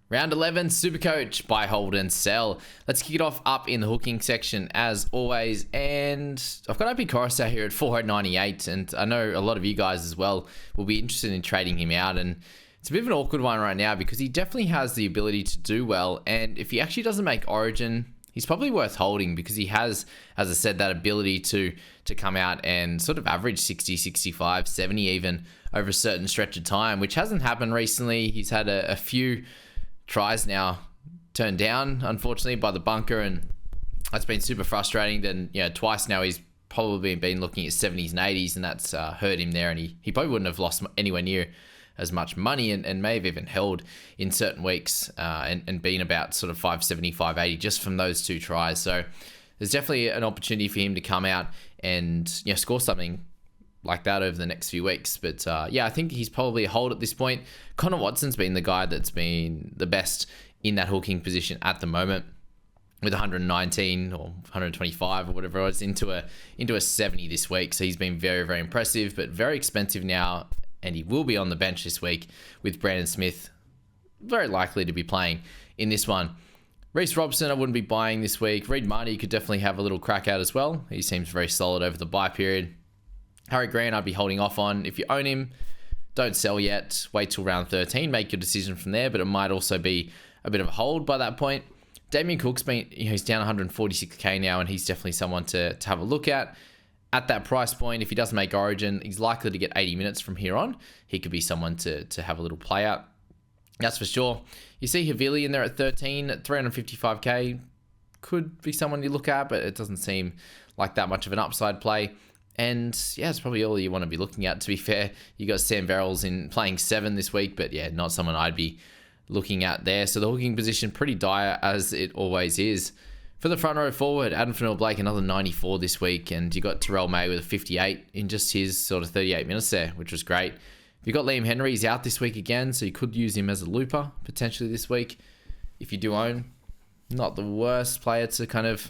Round 11, Supercoach, buy, hold, and sell. Let's kick it off up in the hooking section as always. And I've got Opie Coruscant here at 498. And I know a lot of you guys as well will be interested in trading him out. And it's a bit of an awkward one right now because he definitely has the ability to do well. And if he actually doesn't make Origin, he's probably worth holding because he has, as I said, that ability to come out and sort of average 60, 65, 70 even over a certain stretch of time, which hasn't happened recently. He's had a few tries now turned down, unfortunately, by the bunker, and that's been super frustrating. Then, twice now he's probably been looking at 70s and 80s, and that's hurt him there, and he probably wouldn't have lost anywhere near as much money and may have even held in certain weeks and been about sort of 570, 580 just from those two tries. So there's definitely an opportunity for him to come out and score something like that over the next few weeks. But I think he's probably a hold at this point. Connor Watson's been the guy that's been the best in that hooking position at the moment with 119 or 125 or whatever it was into a 70 this week. So he's been very, very impressive, but very expensive now. And he will be on the bench this week with Brandon Smith very likely to be playing in this one. Reece Robson, I wouldn't be buying this week. Reed Marnie, you could definitely have a little crack out as well. He seems very solid over the bye period. Harry Grant, I'd be holding off on. If you own him, don't sell yet. Wait till round 13. Make your decision from there, but it might also be a bit of a hold by that point. Damien Cook's been, he's down 146k now, and he's definitely someone to have a look at. At that price point, if he doesn't make Origin, he's likely to get 80 minutes from here on. He could be someone to have a little play out. That's for sure. You see Havili in there at 13 at 355k. Could be someone you look at, but it doesn't seem like that much of an upside play. And it's probably all you want to be looking at, to be fair. You got Sam Verrills in playing 7 this week, but not someone I'd be looking at there. So the hooking position pretty dire as it always is. For the front row forward, Adam Fanua-Blake, another 94 this week, and you got Terrell May with a 58 in just his sort of 38 minutes there, which was great. You got Liam Henry, he's out this week again, so you could use him as a looper potentially this week. If you do own, not the worst player to kind of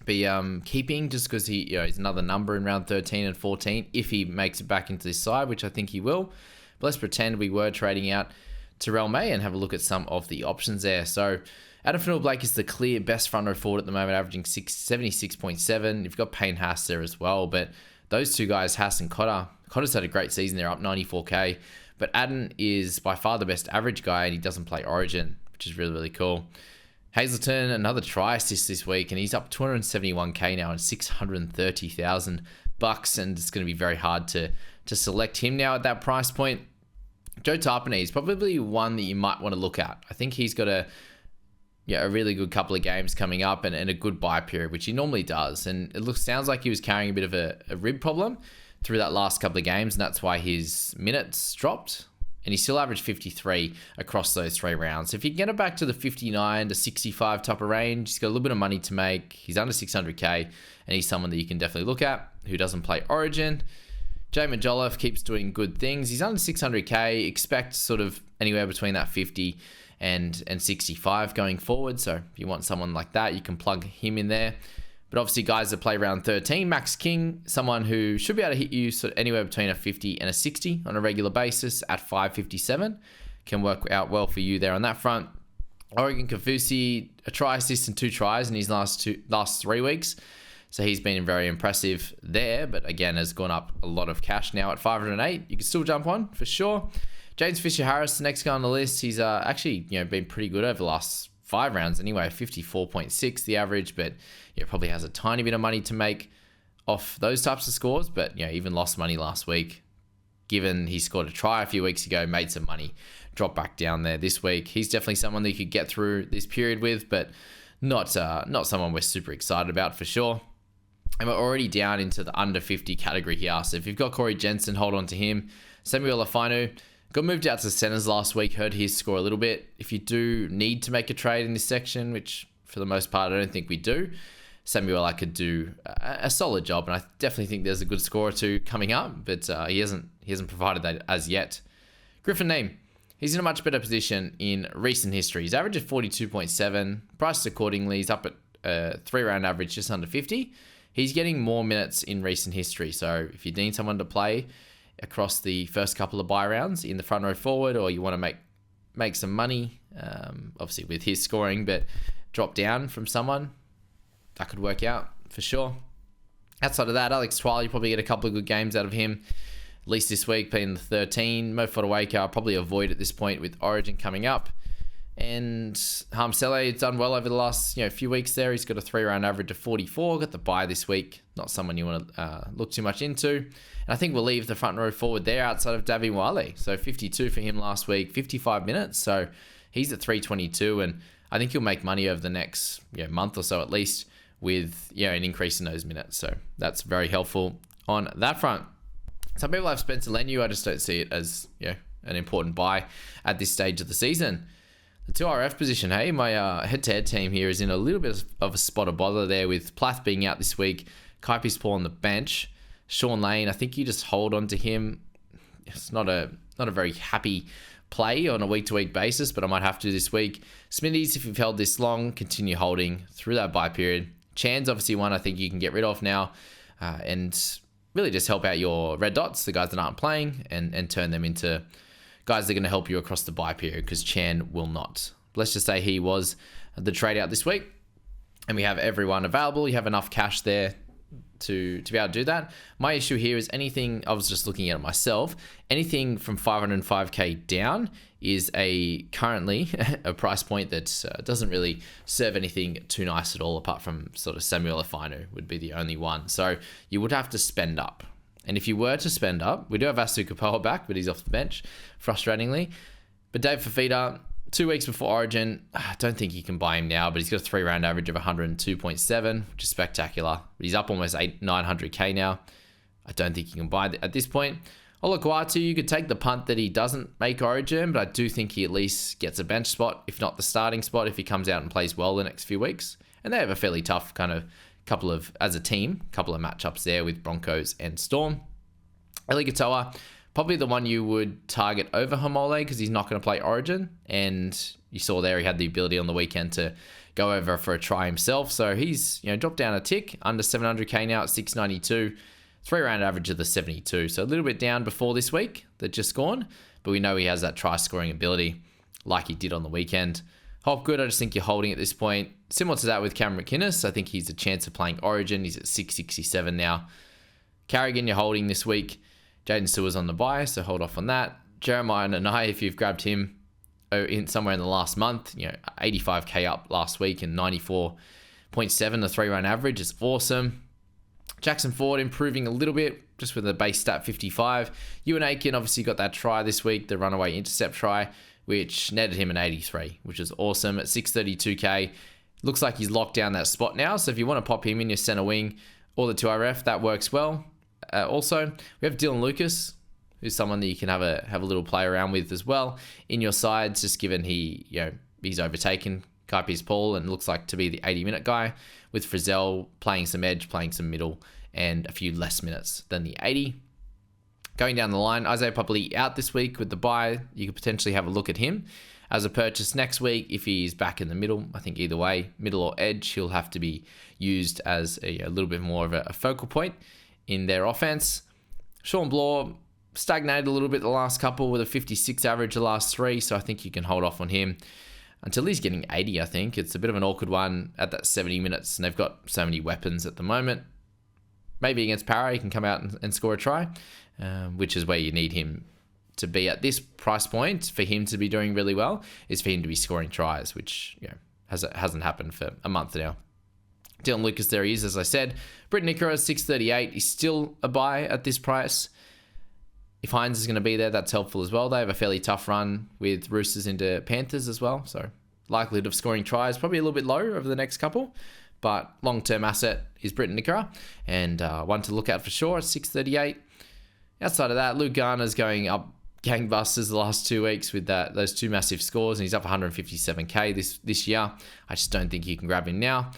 be keeping, just because he's another number in round 13 and 14 if he makes it back into this side, which I think he will. But let's pretend we were trading out Terrell May and have a look at some of the options there. So Adam Fanua-Blake is the clear best front row forward at the moment, averaging 76.7. You've got Payne Haas there as well, but those two guys, Haas and Cotter's had a great season. They're up 94k, but Adam is by far the best average guy, and he doesn't play Origin, which is really, really cool. Hazleton, another try assist this week, and he's up 271k now and $630,000, and it's going to be very hard to select him now at that price point. Joe Tarpanay is probably one that you might want to look at. I think he's got a really good couple of games coming up and a good buy period, which he normally does. And it sounds like he was carrying a bit of a rib problem through that last couple of games, and that's why his minutes dropped. And he still averaged 53 across those 3 rounds. So if you can get it back to the 59 to 65 type of range, he's got a little bit of money to make. He's under 600k, and he's someone that you can definitely look at who doesn't play Origin. Jamin Jolliffe keeps doing good things. He's under 600k. Expect sort of anywhere between that 50 and 65 going forward. So if you want someone like that, you can plug him in there. But obviously, guys that play round 13, Max King, someone who should be able to hit you sort of anywhere between a 50 and a 60 on a regular basis at 557. Can work out well for you there on that front. Oregon Kafusi, a try assist and 2 tries in his last 3 weeks. So he's been very impressive there, but again, has gone up a lot of cash now at 508. You can still jump on for sure. James Fisher-Harris, the next guy on the list. He's actually been pretty good over the last 5 rounds anyway, 54.6 the average, but probably has a tiny bit of money to make off those types of scores, but even lost money last week. Given he scored a try a few weeks ago, made some money, dropped back down there this week. He's definitely someone that you could get through this period with, but not someone we're super excited about for sure. And we're already down into the under 50 category here. So if you've got Corey Jensen, hold on to him. Samuel Afanu got moved out to centers last week, heard his score a little bit. If you do need to make a trade in this section, which for the most part I don't think we do, Samuel could do a solid job, and I definitely think there's a good score or two coming up, but he hasn't provided that as yet. Griffin Neame, he's in a much better position in recent history. He's averaged at 42.7, priced accordingly. He's up at 3-round average, just under 50. He's getting more minutes in recent history, so if you need someone to play across the first couple of buy rounds in the front row forward, or you want to make some money, obviously with his scoring, but drop down from someone, that could work out for sure. Outside of that, Alex Twal, you probably get a couple of good games out of him, at least this week, being the 13. Mo Fotuaika, I'll probably avoid at this point with Origin coming up. And Harmsele has done well over the last few weeks there. He's got a 3-round average of 44. Got the bye this week. Not someone you want to look too much into. And I think we'll leave the front row forward there outside of Davy Wiley. So 52 for him last week, 55 minutes. So he's at 322. And I think he'll make money over the next month or so at least with an increase in those minutes. So that's very helpful on that front. Some people have Spencer Leniu. I just don't see it as an important buy at this stage of the season. The 2RF position, hey, my head-to-head team here is in a little bit of a spot of bother there with Plath being out this week, Kaipi's Paul on the bench, Sean Lane, I think you just hold on to him. It's not a very happy play on a week-to-week basis, but I might have to this week. Smithies, if you've held this long, continue holding through that bye period. Chan's obviously one I think you can get rid of now and really just help out your red dots, the guys that aren't playing, and turn them into guys that are going to help you across the bye period, because Chan will not. Let's just say he was the trade out this week and we have everyone available. You have enough cash there to be able to do that. My issue here is anything, I was just looking at it myself, anything from 505k down is currently a price point that doesn't really serve anything too nice at all, apart from sort of Samuel Afinu would be the only one. So you would have to spend up. And if you were to spend up, we do have Asu Kapoa back, but he's off the bench, frustratingly. But Dave Fafita, 2 weeks before Origin, I don't think you can buy him now, but he's got a 3-round average of 102.7, which is spectacular. But he's up almost 900k now. I don't think you can buy at this point. Olaguatu, you could take the punt that he doesn't make Origin, but I do think he at least gets a bench spot, if not the starting spot, if he comes out and plays well the next few weeks. And they have a fairly tough as a team, couple of matchups there with Broncos and Storm. Eli Katoa, probably the one you would target over Hamole because he's not going to play Origin. And you saw there he had the ability on the weekend to go over for a try himself. So he's dropped down a tick, under 700k now at 692. 3-round average of the 72. So a little bit down before this week that just gone. But we know he has that try scoring ability like he did on the weekend. Hopgood, I just think you're holding at this point. Similar to that with Cameron McInnes, I think he's a chance of playing Origin. He's at 667 now. Carrigan, you're holding this week. Jaden Sewer's on the bye, so hold off on that. Jeremiah Nanai, if you've grabbed him somewhere in the last month, 85k up last week and 94.7, the 3-round average is awesome. Jackson Ford improving a little bit, just with a base stat 55. Ewan Aiken obviously got that try this week, the runaway intercept try, which netted him an 83, which is awesome at 632k. Looks like he's locked down that spot now. So if you want to pop him in your center wing or the 2RF, that works well. Also, we have Dylan Lucas, who's someone that you can have a little play around with as well in your sides, just given he's overtaken Kaipi's Paul and looks like to be the 80-minute guy, with Frizzell playing some edge, playing some middle, and a few less minutes than the 80. Going down the line, Isaiah Papali out this week with the bye. You could potentially have a look at him as a purchase next week if he's back in the middle. I think either way, middle or edge, he'll have to be used as a little bit more of a focal point in their offense. Sean Bloor stagnated a little bit the last couple with a 56 average the last 3, so I think you can hold off on him until he's getting 80, I think. It's a bit of an awkward one at that 70 minutes, and they've got so many weapons at the moment. Maybe against Para, he can come out and score a try, which is where you need him to be at this price point. For him to be doing really well is for him to be scoring tries, which hasn't happened for a month now. Dylan Lucas, there he is, as I said. Britton Nikora, 638. He's still a buy at this price. If Hines is going to be there, that's helpful as well. They have a fairly tough run with Roosters into Panthers as well. So likelihood of scoring tries probably a little bit low over the next couple. But long-term asset is Britton Nikora. And one to look at for sure at 638. Outside of that, Luke Garner's going up gangbusters the last 2 weeks with those 2 massive scores. And he's up 157k this year. I just don't think you can grab him now.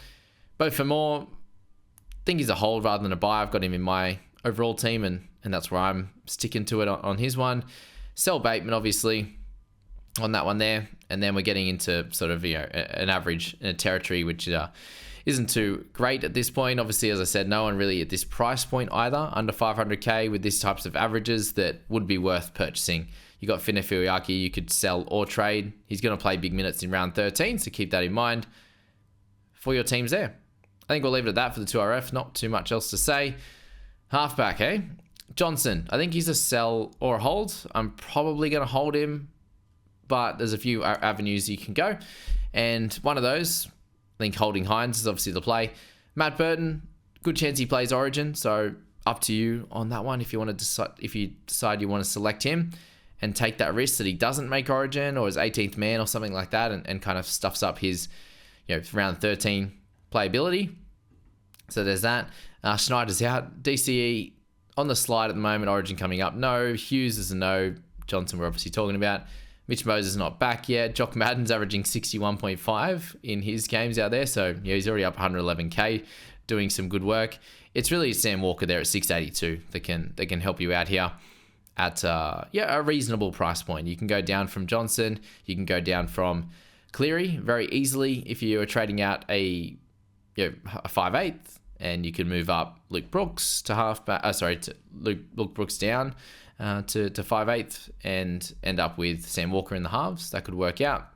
But for more, I think he's a hold rather than a buy. I've got him in my overall team, and that's where I'm sticking to it on his one. Sell Bateman, obviously, on that one there. And then we're getting into sort of an average in a territory which isn't too great at this point. Obviously, as I said, no one really at this price point either, under 500k with these types of averages that would be worth purchasing. You got Finna Filiaki, you could sell or trade. He's going to play big minutes in round 13, so keep that in mind for your teams there. I think we'll leave it at that for the 2RF. Not too much else to say. Halfback, Johnson. I think he's a sell or a hold. I'm probably going to hold him, but there's a few avenues you can go. And one of those, I think holding Hines is obviously the play. Matt Burton, good chance he plays Origin, so up to you on that one if you want to decide, if you decide you want to select him and take that risk that he doesn't make Origin or his 18th man or something like that, and kind of stuffs up his round 13 playability. So there's that. Schneider's out. DCE on the slide at the moment. Origin coming up. No. Hughes is a no. Johnson we're obviously talking about. Mitch Moses not back yet. Jock Madden's averaging 61.5 in his games out there. So he's already up 111k, doing some good work. It's really Sam Walker there at 682 that can help you out here at a reasonable price point. You can go down from Johnson. You can go down from Cleary very easily if you are trading out a 5/8, and you can move up Luke Brooks to halfback. To Luke Brooks down to 5/8 and end up with Sam Walker in the halves. That could work out.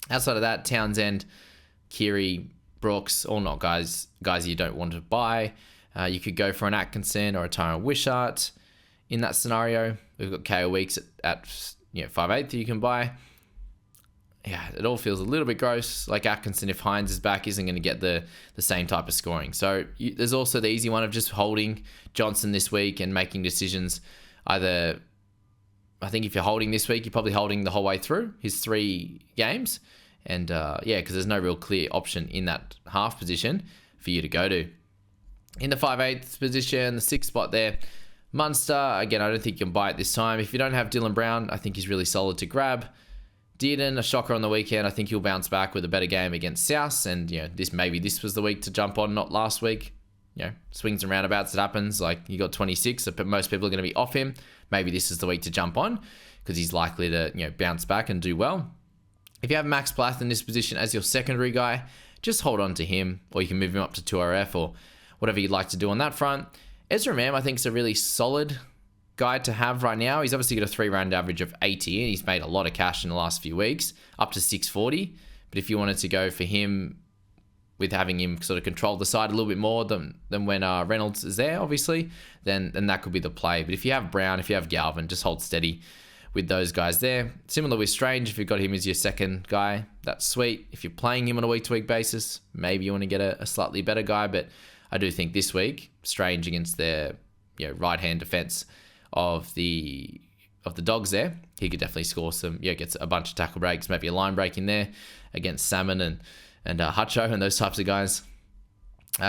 Outside of that, Townsend, Keary, Brooks, all not guys you don't want to buy. You could go for an Atkinson or a Tyron Wishart in that scenario. We've got KO Weeks at 5/8 you can buy. Yeah, it all feels a little bit gross. Like Atkinson, if Hines is back, isn't going to get the same type of scoring. So there's also the easy one of just holding Johnson this week and making decisions. Either, I think if you're holding this week, you're probably holding the whole way through his 3 games. And because there's no real clear option in that half position for you to go to. In the 5/8 position, the 6th spot there, Munster, again, I don't think you can buy it this time. If you don't have Dylan Brown, I think he's really solid to grab. Dearden, a shocker on the weekend. I think he'll bounce back with a better game against South. And, this was the week to jump on, not last week. Swings and roundabouts, it happens. Like, you got 26, but most people are going to be off him. Maybe this is the week to jump on because he's likely to, bounce back and do well. If you have Max Plath in this position as your secondary guy, just hold on to him, or you can move him up to 2RF or whatever you'd like to do on that front. Ezra Mam, I think, is a really solid guy to have right now. He's obviously got a 3-round average of 80, and he's made a lot of cash in the last few weeks, up to 640. But if you wanted to go for him with having him sort of control the side a little bit more than when Reynolds is there, obviously, then that could be the play. But if you have Brown, if you have Galvin, just hold steady with those guys there. Similar with Strange, if you've got him as your second guy, that's sweet. If you're playing him on a week-to-week basis, maybe you want to get a slightly better guy. But I do think this week, Strange against their right-hand defense of the Dogs there, he could definitely score some, gets a bunch of tackle breaks, maybe a line break in there against Salmon and Hutcho and those types of guys.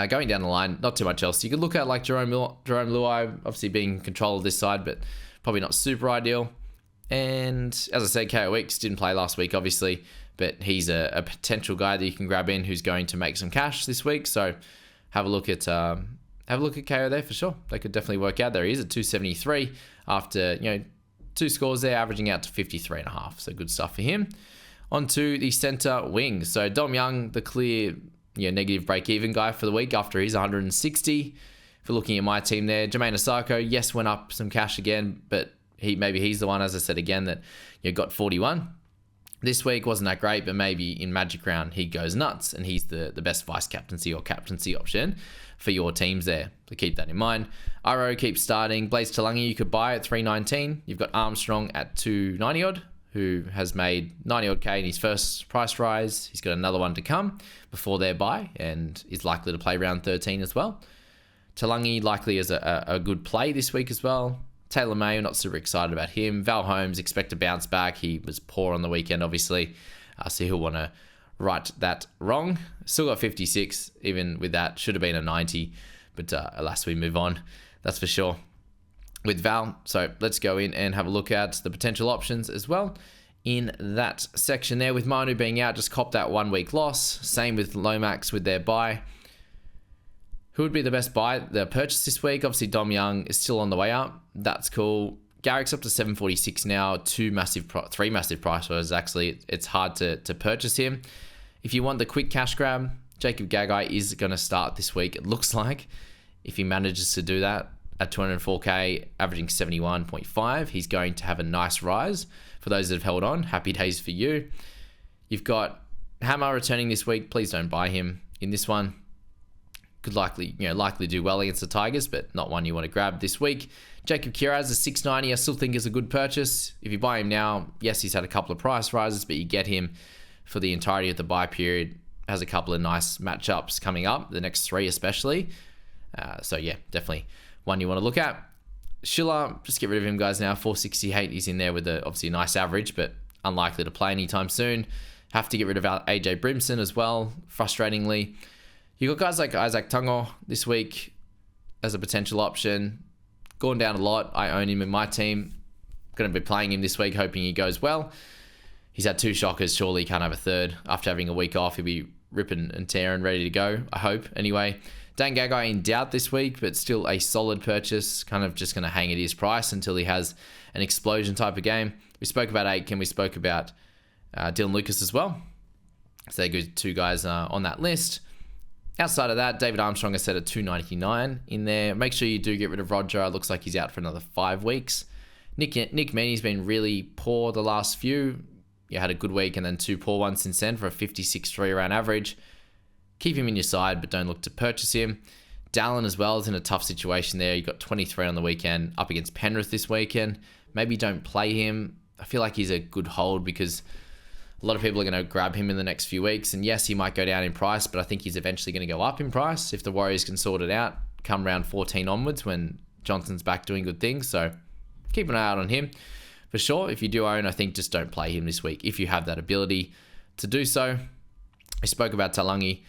Going down the line, not too much else. You could look at like Jerome Luai, obviously being in control of this side, but probably not super ideal. And as I said, KO Weeks didn't play last week, obviously, but he's a potential guy that you can grab in who's going to make some cash this week. So have a look at KO there for sure. They could definitely work out. There he is at 273 after 2 scores there, averaging out to 53.5. So good stuff for him. On to the center wings. So Dom Young, the clear negative break-even guy for the week after he's 160. If you're looking at my team there, Jermaine Osako, yes, went up some cash again, but he's the one, as I said again, that got 41. This week wasn't that great, but maybe in Magic Round he goes nuts and he's the best vice captaincy or captaincy option for your teams there. So keep that in mind. RO keeps starting. Blaze Talangi you could buy at 319. You've got Armstrong at 290 odd, who has made 90 odd K in his first price rise. He's got another one to come before their buy and is likely to play round 13 as well. Talangi likely as a good play this week as well. Taylor May, not super excited about him. Val Holmes, expect to bounce back. He was poor on the weekend, obviously. So he'll want to right that wrong. Still got 56, even with that. Should have been a 90. But alas, we move on. That's for sure. With Val. So let's go in and have a look at the potential options as well. In that section there, with Manu being out, just cop that 1 week loss. Same with Lomax with their buy. Who would be the best buy? The purchase this week, obviously Dom Young is still on the way up. That's cool. Garrick's up to 746 now. 3 massive price rises. Actually, it's hard to purchase him. If you want the quick cash grab, Jacob Gagai is going to start this week. It looks like if he manages to do that. at 204k, averaging 71.5. He's going to have a nice rise. For those that have held on, happy days for you. You've got Hammer returning this week. Please don't buy him in this one. Could likely do well against the Tigers, but not one you want to grab this week. Jacob Kiraz is 690. I still think is a good purchase. If you buy him now, yes, he's had a couple of price rises, but you get him for the entirety of the buy period. Has a couple of nice matchups coming up, the next 3 especially. So yeah, definitely one you want to look at. Schiller, just get rid of him, guys, now. 468. He's in there with obviously a nice average, but unlikely to play anytime soon. Have to get rid of AJ Brimson as well, frustratingly. You got guys like Isaac Tungo this week as a potential option. Gone down a lot. I own him in my team. Going to be playing him this week, hoping he goes well. He's had 2 shockers. Surely he can't have a third. After having a week off, he'll be ripping and tearing, ready to go, I hope. Anyway, Dan Gagai in doubt this week, but still a solid purchase. Kind of just going to hang at his price until he has an explosion type of game. We spoke about Aitken. We spoke about Dylan Lucas as well. So they go 2 guys on that list. Outside of that, David Armstrong is set at 299 in there. Make sure you do get rid of Roger. It looks like he's out for another 5 weeks. Nick Meaney's been really poor the last few. You had a good week and then 2 poor ones since then for a 56 around average. Keep him in your side, but don't look to purchase him. Dallin as well is in a tough situation there. You got 23 on the weekend up against Penrith this weekend. Maybe don't play him. I feel like he's a good hold because a lot of people are going to grab him in the next few weeks. And yes, he might go down in price, but I think he's eventually going to go up in price if the Warriors can sort it out come round 14 onwards when Johnson's back doing good things. So keep an eye out on him. For sure, if you do own, I think just don't play him this week if you have that ability to do so. I spoke about Talangi.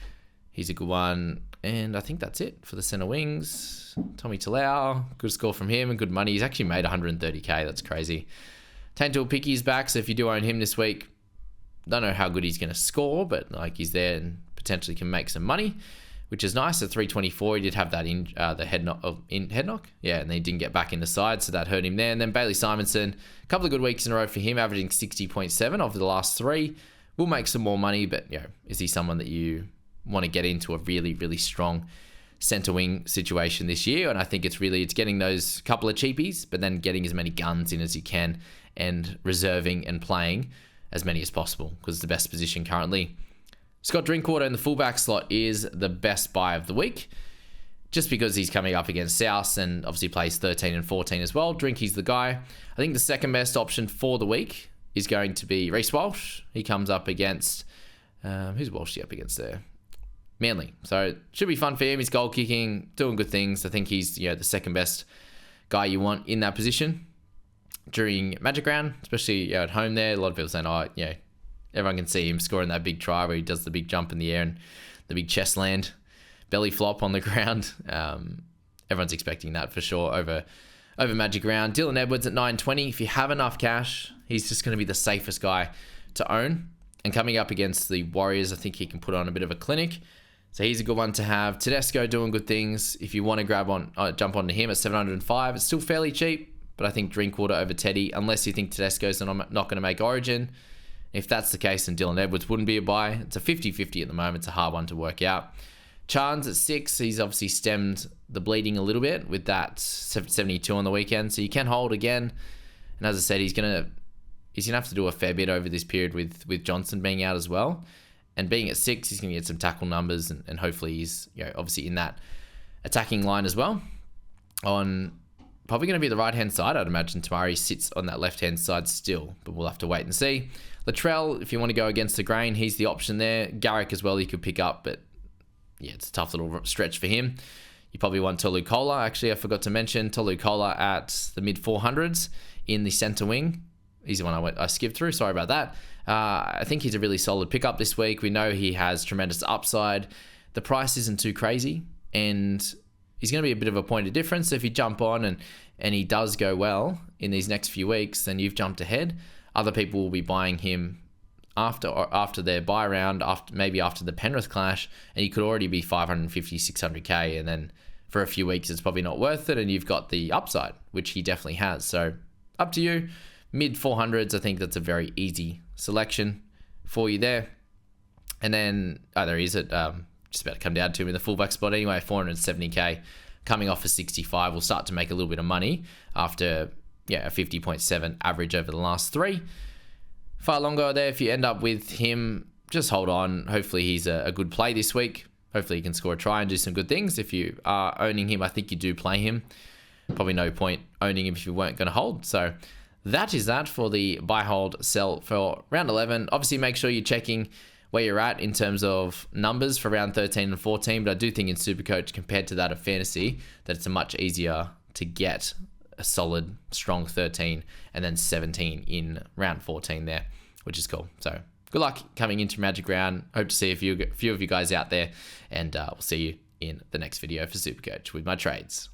He's a good one. And I think that's it for the centre wings. Tommy Talau, good score from him and good money. He's actually made 130k. That's crazy. Tantul Picky's back, so if you do own him this week, don't know how good he's going to score, but like he's there and potentially can make some money, which is nice. At 324, he did have that the head knock, yeah, and then he didn't get back in the side, so that hurt him there. And then Bailey Simonson, a couple of good weeks in a row for him, averaging 60.7 over the last 3. Will make some more money, but is he someone that you want to get into a really, really strong centre wing situation this year? And I think it's getting those couple of cheapies, but then getting as many guns in as you can and reserving and playing as many as possible because it's the best position currently. Scott Drinkwater in the fullback slot is the best buy of the week just because he's coming up against South and obviously plays 13 and 14 as well. Drinky's the guy. I think the second best option for the week is going to be Reece Walsh. He comes up against... who's Walsh up against there? Manly. So it should be fun for him. He's goal kicking, doing good things. I think he's the second best guy you want in that position during Magic Round, especially at home there. A lot of people saying, everyone can see him scoring that big try where he does the big jump in the air and the big chest land, belly flop on the ground. Everyone's expecting that for sure over Magic Round. Dylan Edwards at 920. If you have enough cash, he's just going to be the safest guy to own. And coming up against the Warriors, I think he can put on a bit of a clinic. So he's a good one to have. Tedesco doing good things. If you want to jump onto him at 705, it's still fairly cheap. But I think Drinkwater over Teddy, unless you think Tedesco's not going to make Origin. If that's the case, then Dylan Edwards wouldn't be a buy. It's a 50-50 at the moment. It's a hard one to work out. Chance at 6. He's obviously stemmed the bleeding a little bit with that 72 on the weekend. So you can hold again. And as I said, he's going to have to do a fair bit over this period with Johnson being out as well. And being at 6, he's going to get some tackle numbers. And hopefully he's obviously in that attacking line as well. On... probably going to be the right-hand side. I'd imagine Tamari sits on that left-hand side still, but we'll have to wait and see. Latrell, if you want to go against the grain, he's the option there. Garrick as well, you could pick up, but yeah, it's a tough little stretch for him. You probably want Tolu Kola. Actually, I forgot to mention Tolu Kola at the mid-400s in the centre wing. He's the one I skipped through. Sorry about that. I think he's a really solid pickup this week. We know he has tremendous upside. The price isn't too crazy, and he's going to be a bit of a point of difference. So if you jump on and he does go well in these next few weeks, then you've jumped ahead. Other people will be buying him after their buy round, maybe after the Penrith clash, and he could already be 550, 600k, and then for a few weeks it's probably not worth it, and you've got the upside, which he definitely has. So up to you. Mid 400s, I think that's a very easy selection for you there. And then, there he is at just about to come down to him in the fullback spot anyway, 470k. coming off a 65 will start to make a little bit of money after a 50.7 average over the last 3. Far longer there. If you end up with him, just hold on. Hopefully he's a good play this week. Hopefully he can score a try and do some good things. If you are owning him, I think you do play him. Probably no point owning him if you weren't going to hold. So that is that for the buy, hold, sell for round 11. Obviously, make sure you're checking where you're at in terms of numbers for round 13 and 14. But I do think in Supercoach, compared to that of Fantasy, that it's much easier to get a solid, strong 13 and then 17 in round 14 there, which is cool. So good luck coming into Magic Round. Hope to see a few of you guys out there, and we'll see you in the next video for Supercoach with my trades.